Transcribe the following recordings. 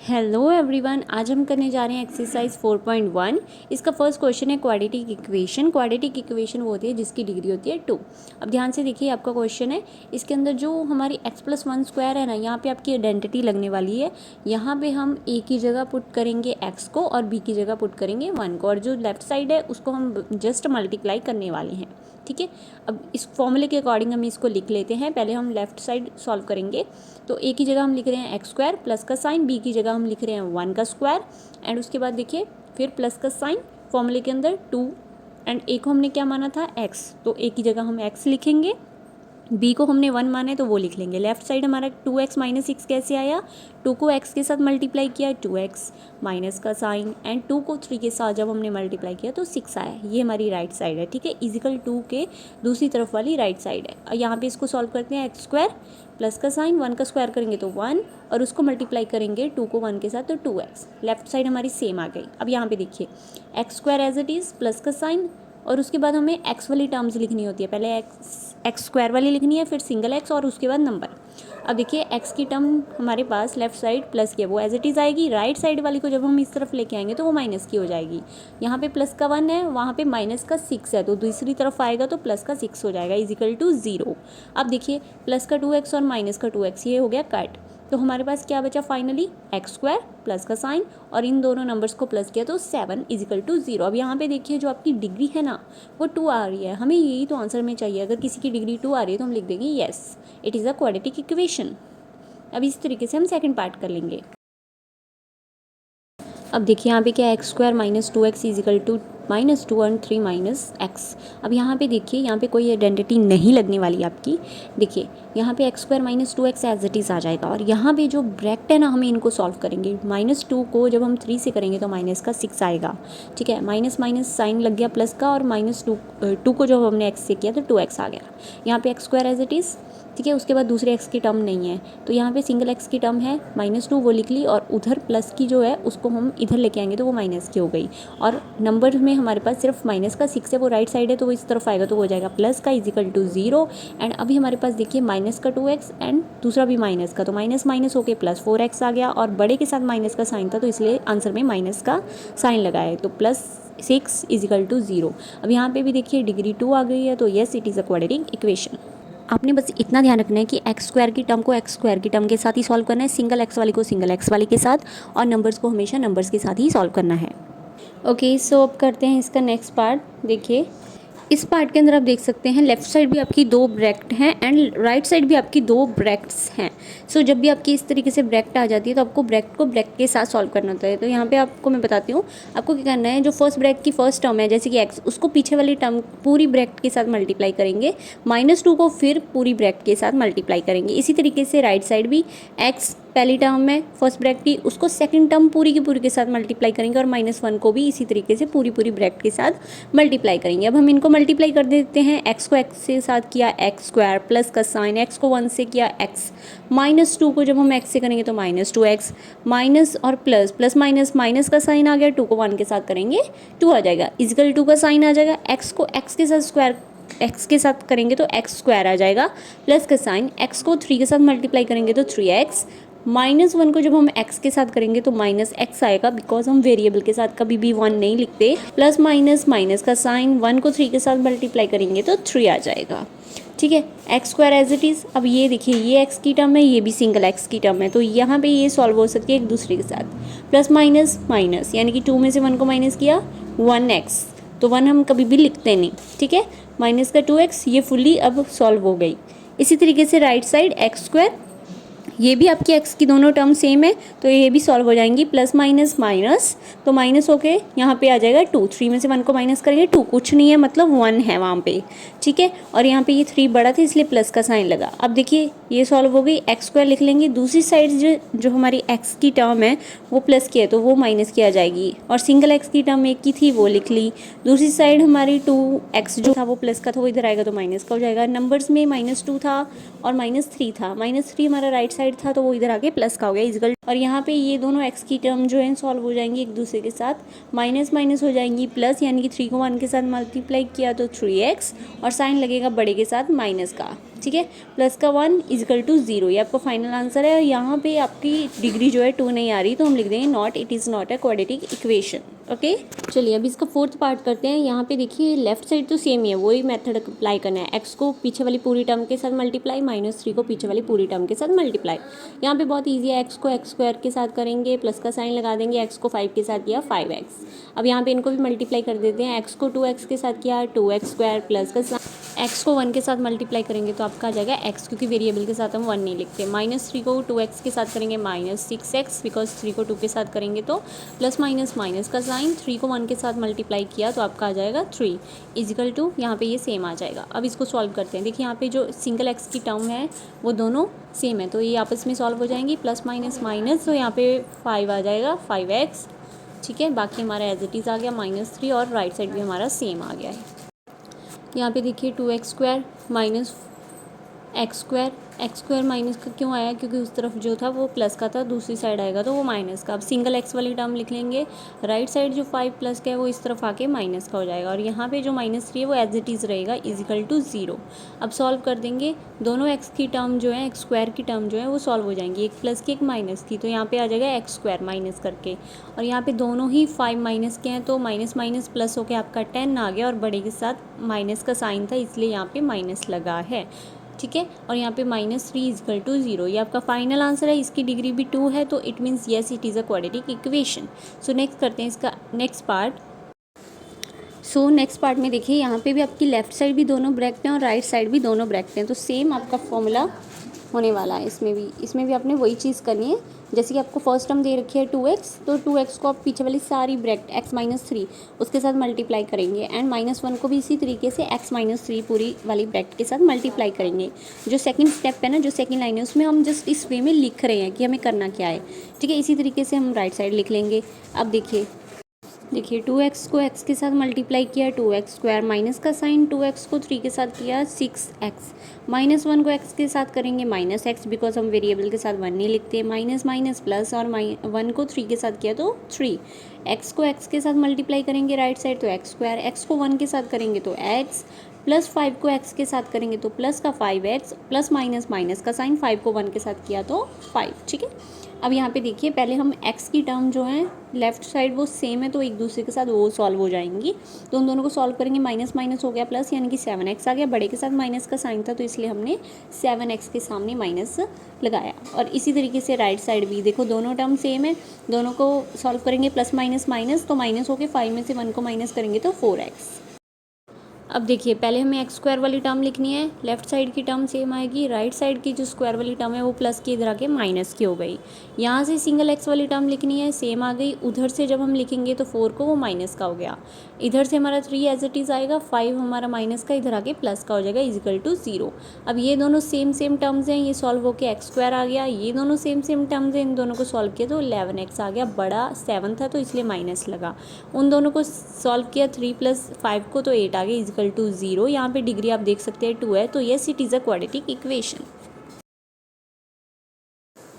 Hello everyone, आज हम करने जा रहे हैं एक्सरसाइज 4.1। इसका फर्स्ट क्वेश्चन है क्वाड्रेटिक इक्वेशन। क्वाड्रेटिक इक्वेशन वो होती है जिसकी डिग्री होती है 2। अब ध्यान से देखिए, आपका क्वेश्चन है, इसके अंदर जो हमारी x+1² है ना, यहाँ पे आपकी आइडेंटिटी लगने वाली है। यहाँ पे हम a की जगह पुट करेंगे x को और b की जगह पुट करेंगे 1 को, और जो लेफ्ट साइड है उसको हम जस्ट मल्टीप्लाई करने वाले हैं। ठीक है, अब इस फॉर्मूले के अकॉर्डिंग हम इसको लिख लेते हैं। पहले हम लेफ्ट साइड सॉल्व करेंगे, तो a की जगह हम लिख रहे हैं x² प्लस का साइन, b की जगह हम लिख रहे हैं 1 का स्क्वायर, एंड उसके बाद देखिए फिर प्लस का साइन, फॉर्मूले के अंदर 2, एंड a को हमने क्या माना था x, तो a की जगह हम x लिखेंगे, b को हमने 1 माना है तो वो लिख लेंगे। लेफ्ट साइड हमारा 2x माइनस 6 कैसे आया, 2 को x के साथ मल्टीप्लाई किया 2x माइनस का साइन, एंड 2 को 3 के साथ जब हमने मल्टीप्लाई किया तो 6 आया। ये हमारी राइट साइड है। ठीक है, इजिकल 2 के दूसरी तरफ वाली राइट साइड है। और यहाँ पे इसको सॉल्व करते हैं, x² प्लस का साइन 1 का स्क्वायर करेंगे तो 1, और उसको मल्टीप्लाई करेंगे 2 को 1 के साथ तो 2x। लेफ्ट साइड हमारी सेम आ गई। अब यहाँ पे देखिए x² as it is plus का साइन, और उसके बाद हमें x वाली टर्म्स लिखनी होती है। पहले x² वाली लिखनी है, फिर सिंगल x और उसके बाद नंबर। अब देखिए x की टर्म हमारे पास लेफ्ट साइड प्लस की है, वो एज इट इज़ आएगी। राइट साइड वाली को जब हम इस तरफ लेके आएंगे तो वो माइनस की हो जाएगी। यहाँ पे प्लस का 1 है, वहाँ पे माइनस का 6 है, तो दूसरी तरफ आएगा तो प्लस का 6 हो जाएगा इजिकल टू 0। अब देखिए प्लस का 2x और माइनस का 2x, ये हो गया कट। तो हमारे पास क्या बचा फाइनली, x² प्लस का साइन, और इन दोनों नंबर्स को प्लस किया तो 7 इजिकल टू 0। अब यहाँ पे देखिए जो आपकी डिग्री है ना वो 2 आ रही है, हमें यही तो आंसर में चाहिए। अगर किसी की डिग्री 2 आ रही है तो हम लिख देंगे yes, it is a quadratic equation. अब इस तरीके से हम सेकंड पार्ट कर लेंगे। अब देखिए यहाँ पे क्या है, x² minus 2x is equal to -2 और 3 माइनस x। अब यहाँ पे देखिए, यहाँ पे कोई आइडेंटिटी नहीं लगने वाली आपकी। देखिए यहाँ पे x² minus 2x as it is आ जाएगा, और यहाँ पे जो ब्रैकेट है ना, हमें इनको सॉल्व करेंगे। -2 को जब हम 3 से करेंगे तो माइनस का 6 आएगा। ठीक है, माइनस माइनस साइन लग गया प्लस का, और -2 को जब हमने x से किया तो 2x आ गया। यहाँ पे x² एज इट इज़। ठीक है, उसके बाद दूसरे x की टर्म नहीं है, तो यहाँ पे सिंगल x की टर्म है -2, वो लिख ली, और उधर प्लस की जो है उसको हम इधर लेके आएंगे तो वो माइनस की हो गई। और नंबर में हमारे पास सिर्फ माइनस का 6 है, वो राइट साइड है तो वो इस तरफ आएगा तो हो जाएगा प्लस का इजिकल टू 0। एंड अभी हमारे पास देखिए माइनस का 2x एंड दूसरा भी माइनस का, तो माइनस माइनस होके प्लस 4x आ गया, और बड़े के साथ माइनस का साइन था तो इसलिए आंसर में माइनस का साइन लगाए, तो +6 इजिकल टू 0। अब यहाँ पे भी देखिए डिग्री 2 आ गई है, तो yes it is a quadratic equation. आपने बस इतना ध्यान रखना है कि x² की टर्म को x² की टर्म के साथ ही सॉल्व करना है, सिंगल x वाली को सिंगल x वाली के साथ, और नंबर्स को हमेशा नंबर्स के साथ ही सॉल्व करना है। ओके, सो अब करते हैं इसका नेक्स्ट पार्ट। देखिए इस पार्ट के अंदर आप देख सकते हैं लेफ्ट साइड भी आपकी 2 ब्रैकेट हैं एंड राइट साइड भी आपकी 2 ब्रैकेट्स हैं। सो जब भी आपकी इस तरीके से ब्रैकेट आ जाती है तो आपको ब्रैकेट को ब्रैकेट के साथ सॉल्व करना होता है। तो यहाँ पे आपको मैं बताती हूँ, आपको क्या करना है, जो फर्स्ट ब्रैकेट की फर्स्ट टर्म है जैसे कि x, उसको पीछे वाली टर्म पूरी ब्रैकेट के साथ मल्टीप्लाई करेंगे, -2 को फिर पूरी ब्रैकेट के साथ मल्टीप्लाई करेंगे। इसी तरीके से राइट साइड भी x पहली टर्म में फर्स्ट ब्रैकेट की, उसको सेकंड टर्म पूरी की पूरी के साथ मल्टीप्लाई करेंगे, और -1 को भी इसी तरीके से पूरी पूरी ब्रैकेट के साथ मल्टीप्लाई करेंगे। अब हम इनको मल्टीप्लाई कर देते हैं। x को x के साथ किया x² प्लस का साइन, x को 1 से किया x, -2 को जब हम x से करेंगे तो -2x, माइनस और प्लस, प्लस माइनस माइनस का साइन आ गया, 2 को 1 के साथ करेंगे 2 आ जाएगा, इजिकल 2 का साइन आ जाएगा। x को x के साथ स्क्वायर, x के साथ करेंगे तो x² आ जाएगा, प्लस का साइन, x को 3 के साथ मल्टीप्लाई करेंगे तो 3x, -1 को जब हम x के साथ करेंगे तो -x आएगा, बिकॉज हम वेरिएबल के साथ कभी भी 1 नहीं लिखते, प्लस माइनस माइनस का साइन, 1 को 3 के साथ मल्टीप्लाई करेंगे तो 3 आ जाएगा। ठीक है, x² एज इट इज़। अब ये देखिए, ये x की टर्म है, ये भी सिंगल x की टर्म है, तो यहाँ पे ये सॉल्व हो सकती है एक दूसरे के साथ। प्लस माइनस माइनस, यानी कि 2 में से 1 को माइनस किया 1x, तो 1 हम कभी भी लिखते नहीं। ठीक है, माइनस का 2x, ये फुल्ली अब सॉल्व हो गई। इसी तरीके से राइट साइड x², ये भी आपकी x की दोनों टर्म सेम है तो ये भी सॉल्व हो जाएंगी, प्लस माइनस माइनस, तो माइनस होके यहाँ पे आ जाएगा 2, 3 में से 1 को माइनस करेंगे 2, कुछ नहीं है मतलब 1 है वहाँ पे। ठीक है, और यहाँ पे ये 3 बड़ा था इसलिए प्लस का साइन लगा। अब देखिए ये सॉल्व हो गई, x² लिख लेंगे, दूसरी साइड जो हमारी x की टर्म है वो प्लस की है तो वो माइनस की आ जाएगी, और सिंगल x की टर्म एक की थी वो लिख ली। दूसरी साइड हमारी 2x जो था वो प्लस का था, वो इधर आएगा तो माइनस का हो जाएगा। नंबर्स में -2 था और -3 था, -3 हमारा राइट साइड था तो वो इधर आके प्लस का हो गया इजिकल। और यहाँ पे ये दोनों x की टर्म जो है सॉल्व हो जाएंगी एक दूसरे के साथ, माइनस माइनस हो जाएंगी प्लस, यानी कि 3 को 1 के साथ मल्टीप्लाई किया तो 3x, और साइन लगेगा बड़े के साथ माइनस का। ठीक है, प्लस का 1 इजिकल टू 0, ये आपका फाइनल आंसर है। और यहाँ पे आपकी डिग्री जो है 2 नहीं आ रही, तो हम लिख देंगे not, it is not a quadratic equation. Okay, चलिए अब इसका फोर्थ पार्ट करते हैं। यहाँ पे देखिए लेफ्ट साइड तो सेम ही है, वही मेथड अप्लाई करना है। एक्स को पीछे वाली पूरी टर्म के साथ मल्टीप्लाई, -3 को पीछे वाली पूरी टर्म के साथ मल्टीप्लाई। यहाँ पे बहुत ईजी है, एक्स को एक्स स्क्वायर के साथ करेंगे, प्लस का साइन लगा देंगे, एक्स को 5 के साथ किया 5x। अब यहाँ पे इनको भी मल्टीप्लाई कर देते हैं, एक्स को 2x के साथ किया 2x स्क्वायर, प्लस का एक्स को 1 के साथ मल्टीप्लाई करेंगे तो आपका आ जाएगा x, क्योंकि वेरिएबल के साथ हम 1 नहीं लिखते। -3 को 2x के साथ करेंगे -6x, बिकॉज 3 को 2 के साथ करेंगे तो प्लस माइनस का साइन, 3 को 1 के साथ मल्टीप्लाई किया तो आपका आ जाएगा 3 इजिकल टू, यहाँ पे ये सेम आ जाएगा। अब इसको सॉल्व करते हैं। देखिए यहाँ पे जो सिंगल x की टर्म है वो दोनों सेम है, तो ये आपस में सॉल्व हो जाएंगी, प्लस माइनस, तो यहाँ पे 5 आ जाएगा 5x। ठीक है, बाकी हमारा एज इट इज़ आ गया -3, और राइट साइड भी हमारा सेम आ गया है। यहाँ पे देखिए 2x square minus x square minus का क्यों आया, क्योंकि उस तरफ जो था वो प्लस का था, दूसरी साइड आएगा तो वो माइनस का। अब सिंगल x वाली टर्म लिख लेंगे, राइट साइड जो 5 प्लस का है वो इस तरफ आके माइनस का हो जाएगा, और यहाँ पे जो -3 है वो एज इट इज़ रहेगा इजिकल टू 0। अब सॉल्व कर देंगे, दोनों x की टर्म जो है, एक्स स्क्वायर की टर्म जो है वो सॉल्व हो जाएंगी, एक प्लस की एक माइनस की, तो यहाँ पे आ जाएगा एक्स स्क्वायर माइनस करके, और यहाँ पे दोनों ही 5 माइनस के हैं तो माइनस माइनस प्लस होके आपका 10 आ गया, और बड़े के साथ माइनस का साइन था इसलिए यहाँ पे माइनस लगा है। ठीक है, और यहाँ पे -3 इजिकल टू 0, ये आपका फाइनल आंसर है। इसकी डिग्री भी 2 है, तो it means yes it is a quadratic equation. So next करते हैं इसका next part. So next part में देखिए यहाँ पे भी आपकी लेफ्ट साइड भी दोनों ब्रैकेट हैं और राइट साइड भी दोनों ब्रैकेट हैं, तो सेम आपका फॉर्मूला होने वाला है। इसमें भी आपने वही चीज़ करनी है, जैसे कि आपको फर्स्ट टर्म दे रखी है 2x, तो 2x को आप पीछे वाली सारी ब्रैकेट x-3 उसके साथ मल्टीप्लाई करेंगे, एंड -1 को भी इसी तरीके से x-3 पूरी वाली ब्रैकेट के साथ मल्टीप्लाई करेंगे। जो सेकंड स्टेप है ना, जो सेकंड लाइन है, उसमें हम जस्ट इस वे में लिख रहे हैं कि हमें करना क्या है। ठीक है, इसी तरीके से हम राइट साइड लिख लेंगे। अब देखिए 2x को x के साथ मल्टीप्लाई किया 2x स्क्वायर, माइनस का साइन, 2x को 3 के साथ किया 6x, -1 को x के साथ करेंगे -x, बिकॉज हम वेरिएबल के साथ 1 नहीं लिखते, माइनस माइनस प्लस, और 1 को 3 के साथ किया तो 3, x को x के साथ मल्टीप्लाई करेंगे राइट साइड तो x स्क्वायर, x को 1 के साथ करेंगे तो x, प्लस 5 को x के साथ करेंगे तो प्लस का 5x, प्लस माइनस का साइन, 5 को 1 के साथ किया तो 5। ठीक है, अब यहाँ पे देखिए पहले हम x की टर्म जो है लेफ्ट साइड वो सेम है, तो एक दूसरे के साथ वो सॉल्व हो जाएंगी, तो उन दोनों को सॉल्व करेंगे, माइनस हो गया प्लस, यानी कि 7x आ गया, बड़े के साथ माइनस का साइन था तो इसलिए हमने 7x के सामने माइनस लगाया। और इसी तरीके से राइट साइड भी देखो दोनों टर्म सेम है, दोनों को सॉल्व करेंगे, प्लस माइनस, तो माइनस हो के 5 में से 1 को माइनस करेंगे तो 4x। अब देखिए पहले हमें एक्स स्क्वायर वाली टर्म लिखनी है, लेफ्ट साइड की टर्म सेम आएगी, राइट साइड की जो स्क्वायर वाली टर्म है वो प्लस की इधर आके माइनस की हो गई। यहाँ से सिंगल एक्स वाली टर्म लिखनी है, सेम आ गई, उधर से जब हम लिखेंगे तो 4 को वो माइनस का हो गया, इधर से हमारा 3 एज इट इज़ आएगा, 5 हमारा माइनस का इधर आके प्लस का हो जाएगा इजिकल टू 0। अब ये दोनों सेम टर्म्स हैं, ये सॉल्व होकर एक्स स्क्वायर आ गया, ये दोनों सेम टर्म्स हैं, इन दोनों को सॉल्व किया तो 11x आ गया, बड़ा 7 था तो इसलिए माइनस लगा, उन दोनों को सॉल्व किया 3 + 5 को तो 8 आ गया इजिकल टू 0। यहाँ पे डिग्री आप देख सकते हैं 2 है, तो yes it is a quadratic equation.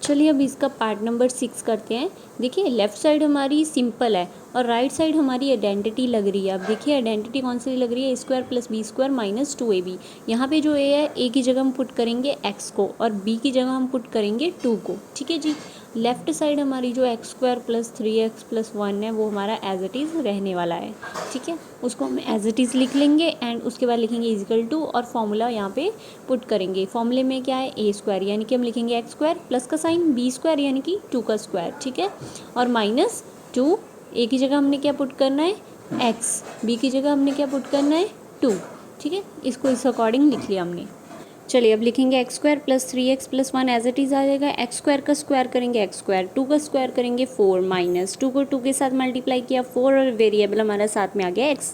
चलिए अब इसका पार्ट नंबर 6 करते हैं। देखिए लेफ्ट साइड हमारी सिंपल है और राइट साइड हमारी आइडेंटिटी लग रही है। अब देखिए आइडेंटिटी कौन सी लग रही है, a² + b² - 2ab। यहाँ पे जो a है, a की जगह हम पुट करेंगे x को और b की जगह हम पुट करेंगे 2 को। ठीक है जी, लेफ्ट साइड हमारी जो x² + 3x + 1 है वो हमारा एज इट इज़ रहने वाला है। ठीक है, उसको हम एज इट इज़ लिख लेंगे एंड उसके बाद लिखेंगे इजिकल टू और फॉर्मूला यहाँ पे पुट करेंगे। फॉर्मूले में क्या है, a² यानी कि हम लिखेंगे x² प्लस का साइन b² यानी कि 2 का स्क्वायर। ठीक है, और -2, a की जगह हमने क्या पुट करना है x, b की जगह हमने क्या पुट करना है 2। ठीक है, इसको इस अकॉर्डिंग लिख लिया हमने। चलिए अब लिखेंगे x² + 3x + 1 as it is आ जाएगा, x² का स्क्वायर करेंगे x², 2 का स्क्वायर करेंगे 4, -2 को 2 के साथ मल्टीप्लाई किया 4 और वेरिएबल हमारा साथ में आ गया x।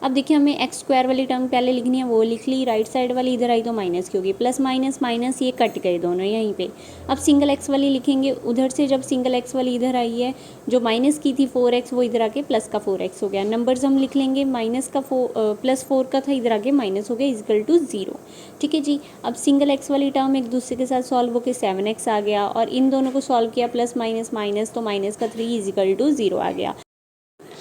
अब देखिए हमें x² वाली टर्म पहले लिखनी है, वो लिख ली, राइट साइड वाली इधर आई तो माइनस की होगी, प्लस माइनस ये कट गए दोनों यहीं पे। अब सिंगल x वाली लिखेंगे, उधर से जब सिंगल x वाली इधर आई है, जो माइनस की थी 4x वो इधर आके प्लस का 4x हो गया। नंबर्स हम लिख लेंगे, +4 का था इधर आके माइनस हो गया इजिकल टू 0। ठीक है जी, अब सिंगल x वाली टर्म एक दूसरे के साथ सॉल्व होकर 7x आ गया और इन दोनों को सॉल्व किया प्लस माइनस तो माइनस का 3 इजिकल टू 0 आ गया।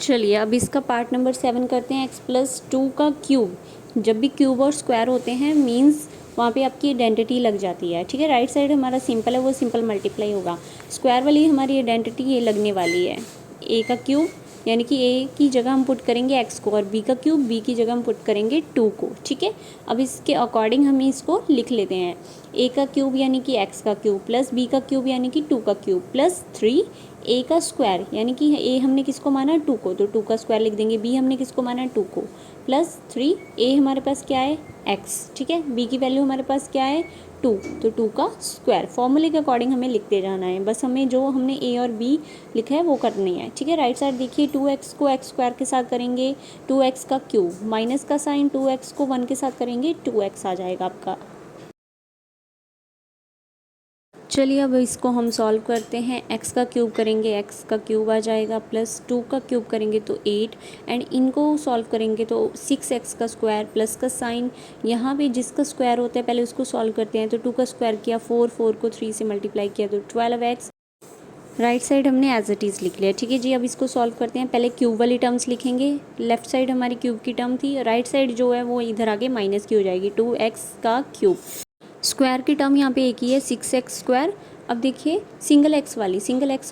चलिए अब इसका पार्ट नंबर 7 करते हैं, x + 2 का क्यूब। जब भी क्यूब और स्क्वायर होते हैं मीन्स वहाँ पे आपकी आइडेंटिटी लग जाती है, ठीक है। राइट साइड हमारा सिंपल है, वो सिंपल मल्टीप्लाई होगा। स्क्वायर वाली हमारी आइडेंटिटी ये लगने वाली है, ए का क्यूब यानी कि ए की जगह हम पुट करेंगे एक्स को, और बी का क्यूब बी की जगह हम पुट करेंगे 2 को, ठीक है। अब इसके अकॉर्डिंग हम इसको लिख लेते हैं, ए का क्यूब यानी कि एक्स का क्यूब प्लस बी का क्यूब यानी कि 2 का क्यूब प्लस 3 ए का स्क्वायर यानी कि ए हमने किसको माना 2 को, तो 2 का स्क्वायर लिख देंगे। बी हमने किसको माना 2 को, प्लस 3 ए हमारे पास क्या है एक्स, ठीक है। बी की वैल्यू हमारे पास क्या है 2, तो 2 का स्क्वायर। फॉर्मूले के अकॉर्डिंग हमें लिखते जाना है, बस हमें जो हमने ए और बी लिखा है वो करनी है, ठीक है। राइट साइड देखिए 2x को एक्स स्क्वायर के साथ करेंगे 2x का क्यूब, माइनस का साइन 2x को 1 के साथ करेंगे 2x आ जाएगा आपका। चलिए अब इसको हम सॉल्व करते हैं। x का क्यूब करेंगे x का क्यूब आ जाएगा, प्लस 2 का क्यूब करेंगे तो 8, एंड इनको सॉल्व करेंगे तो 6x का स्क्वायर प्लस का साइन, यहाँ पे जिसका स्क्वायर होता है पहले उसको सॉल्व करते हैं। तो 2 का स्क्वायर किया 4, 4 को 3 से मल्टीप्लाई किया तो 12x। राइट साइड हमने एज इट इज़ लिख लिया, ठीक है जी। अब इसको सॉल्व करते हैं। पहले क्यूब वाली टर्म्स लिखेंगे, लेफ्ट साइड हमारी क्यूब की टर्म थी, राइट साइड जो है वो इधर आगे माइनस की हो जाएगी, 2x का क्यूब। स्क्वायर की टर्म यहाँ पे एक ही है 6x स्क्वायर। अब देखिए सिंगल एक्स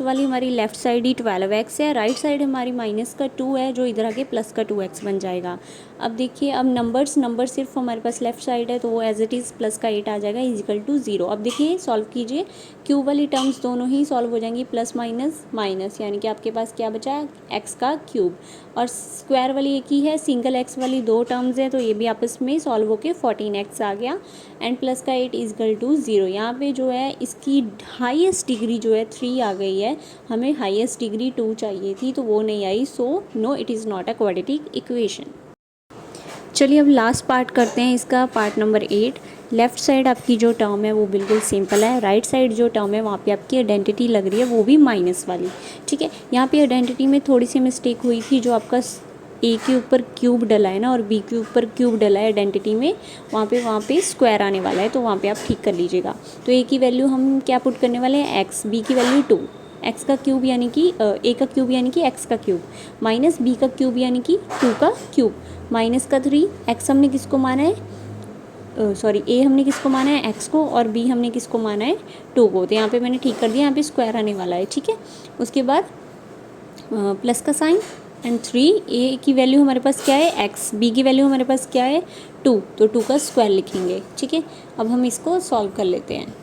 वाली हमारी लेफ्ट साइड ही 12x है, राइट साइड हमारी माइनस का 2 है जो इधर आके प्लस का 2x बन जाएगा। अब देखिए अब नंबर सिर्फ हमारे पास लेफ्ट साइड है तो वो एज इट इज़ प्लस का 8 आ जाएगा इजिकल टू 0। अब देखिए सॉल्व कीजिए, क्यूब वाली टर्म्स दोनों ही सॉल्व हो जाएंगी, प्लस माइनस माइनस, यानी कि आपके पास क्या बचा एक्स का क्यूब, और स्क्वायर वाली एक ही है, सिंगल एक्स वाली 2 टर्म्स है तो ये भी आपस में सॉल्व होके 14x आ गया, एंड प्लस का 8 इजिकल टू 0। यहाँ पे जो है इसकी हाईएस्ट डिग्री जो है 3 आ गई है, हमें हाईएस्ट डिग्री 2 चाहिए थी तो वो नहीं आई, so no it is not a quadratic equation. चलिए अब लास्ट पार्ट करते हैं इसका, पार्ट नंबर 8। लेफ़्ट साइड आपकी जो टर्म है वो बिल्कुल सिंपल है, राइट साइड जो टर्म है वहाँ पे आपकी आइडेंटिटी लग रही है वो भी माइनस वाली, ठीक है। यहाँ पे आइडेंटिटी में थोड़ी सी मिस्टेक हुई थी, जो आपका ए के ऊपर क्यूब डला है ना और बी के ऊपर क्यूब डला है आइडेंटिटी में, वहाँ पे स्क्वायर आने वाला है तो वहाँ पे आप ठीक कर लीजिएगा। तो ए की वैल्यू हम क्या पुट करने वाले हैं एक्स, बी की वैल्यू 2, एक्स का क्यूब यानी कि ए का क्यूब यानी कि एक्स का क्यूब, माइनस बी का क्यूब यानी कि 2 का क्यूब, माइनस का 3, एक्स हमने किसको माना है सॉरी ए हमने किसको माना है एक्स को, और बी हमने किसको माना है 2 को, तो यहाँ पे मैंने ठीक कर दिया, यहाँ पे स्क्वायर आने वाला है, ठीक है। उसके बाद प्लस का साइन एंड 3, ए की वैल्यू हमारे पास क्या है एक्स, बी की वैल्यू हमारे पास क्या है 2, तो 2 का स्क्वायर लिखेंगे, ठीक है। अब हम इसको सॉल्व कर लेते हैं।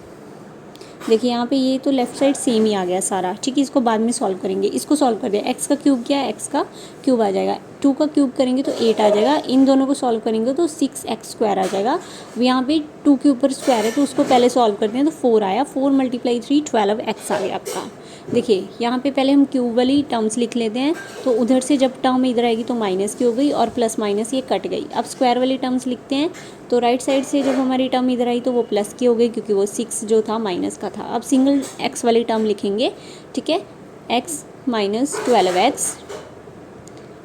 देखिए यहाँ पे ये तो लेफ्ट साइड सेम ही आ गया सारा, ठीक है। इसको बाद में सॉल्व करेंगे, इसको सॉल्व कर दिया, एक्स का क्यूब क्या है एक्स का क्यूब आ जाएगा, 2 का क्यूब करेंगे तो 8 आ जाएगा, इन दोनों को सॉल्व करेंगे तो 6x स्क्वायर आ जाएगा। अब यहाँ पे 2 के ऊपर स्क्वायर है तो उसको पहले सॉल्व करते हैं, तो 4 आया, 4 × 3 12x आ गया आपका। देखिए यहाँ पे पहले हम क्यूब वाली टर्म्स लिख लेते हैं, तो उधर से जब टर्म इधर आएगी तो माइनस की हो गई और प्लस माइनस ये कट गई। अब स्क्वायर वाली टर्म्स लिखते हैं, तो राइट साइड से जब हमारी टर्म इधर आई तो वो प्लस की हो गई क्योंकि वो 6 जो था माइनस का था। अब सिंगल एक्स वाली टर्म लिखेंगे, ठीक है, x माइनस 12x,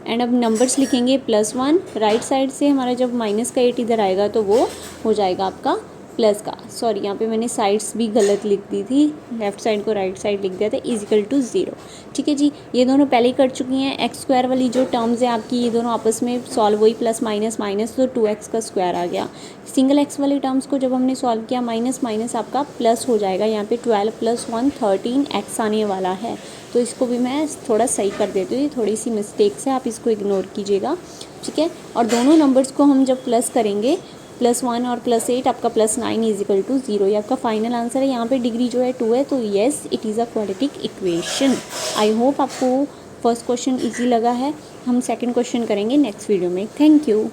एंड अब नंबर्स लिखेंगे +1, राइट साइड से हमारा जब माइनस का 8 इधर आएगा तो वो हो जाएगा आपका प्लस का, सॉरी यहाँ पे मैंने साइड्स भी गलत लिख दी थी, लेफ्ट साइड को राइट साइड लिख दिया था, इजिकल टू 0, ठीक है जी। ये दोनों पहले ही कर चुकी हैं। एक्स स्क्वायर वाली जो टर्म्स हैं आपकी ये दोनों आपस में सॉल्व हुई, प्लस माइनस माइनस तो 2x का स्क्वायर आ गया। सिंगल एक्स वाली टर्म्स को जब हमने सॉल्व किया माइनस माइनस आपका प्लस हो जाएगा, यहाँ पे 12 + 1 13x आने वाला है, तो इसको भी मैं थोड़ा सही कर देती हूँ, थोड़ी सी मिस्टेक्स है, आप इसको इग्नोर कीजिएगा, ठीक है। और दोनों नंबर्स को हम जब प्लस करेंगे, +1 और +8 आपका +9 इजिकल टू 0, ये आपका फाइनल आंसर है। यहाँ पे डिग्री जो है 2 है, तो yes it is a quadratic equation. I hope आपको फर्स्ट क्वेश्चन ईजी लगा है। हम सेकंड क्वेश्चन करेंगे नेक्स्ट वीडियो में। Thank you.